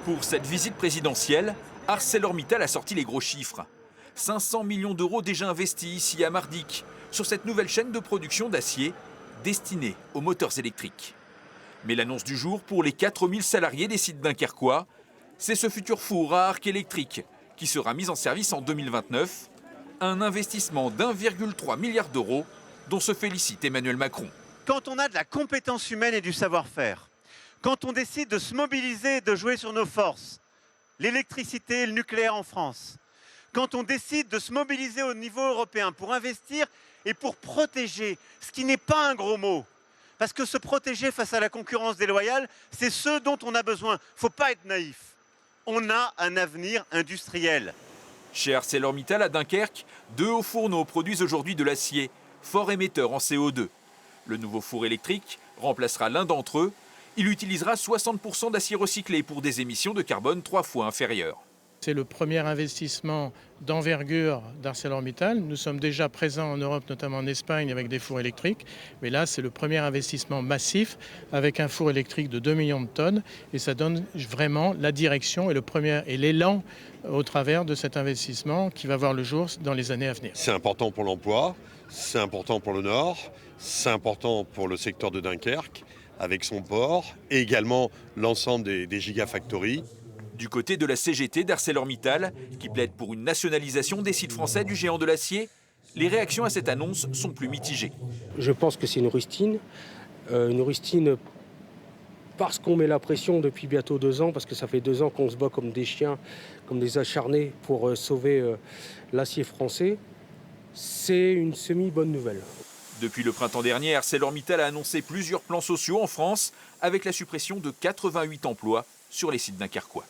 Pour cette visite présidentielle, ArcelorMittal a sorti les gros chiffres. 500 millions d'euros déjà investis ici à Mardic, sur cette nouvelle chaîne de production d'acier destinée aux moteurs électriques. Mais l'annonce du jour pour les 4000 salariés des sites dunkerquois, c'est ce futur four à arc électrique qui sera mis en service en 2029. Un investissement d'1,3 milliard d'euros dont se félicite Emmanuel Macron. Quand on a de la compétence humaine et du savoir-faire, quand on décide de se mobiliser et de jouer sur nos forces, l'électricité et le nucléaire en France, quand on décide de se mobiliser au niveau européen pour investir et pour protéger, ce qui n'est pas un gros mot, parce que se protéger face à la concurrence déloyale, c'est ce dont on a besoin. Il ne faut pas être naïf. On a un avenir industriel. Chez ArcelorMittal à Dunkerque, 2 hauts fourneaux produisent aujourd'hui de l'acier, fort émetteur en CO2. Le nouveau four électrique remplacera l'un d'entre eux. Il utilisera 60% d'acier recyclé pour des émissions de carbone 3 fois inférieures. C'est le premier investissement d'envergure d'ArcelorMittal. Nous sommes déjà présents en Europe, notamment en Espagne, avec des fours électriques. Mais là, c'est le premier investissement massif avec un four électrique de 2 millions de tonnes. Et ça donne vraiment la direction et l'élan au travers de cet investissement qui va voir le jour dans les années à venir. C'est important pour l'emploi, c'est important pour le Nord, c'est important pour le secteur de Dunkerque, avec son port, et également l'ensemble des gigafactories. Du côté de la CGT d'ArcelorMittal, qui plaide pour une nationalisation des sites français du géant de l'acier, les réactions à cette annonce sont plus mitigées. Je pense que c'est une rustine parce qu'on met la pression depuis bientôt 2 ans, parce que ça fait 2 ans qu'on se bat comme des chiens, comme des acharnés pour sauver l'acier français. C'est une semi-bonne nouvelle. Depuis le printemps dernier, ArcelorMittal a annoncé plusieurs plans sociaux en France, avec la suppression de 88 emplois sur les sites dunkerquois.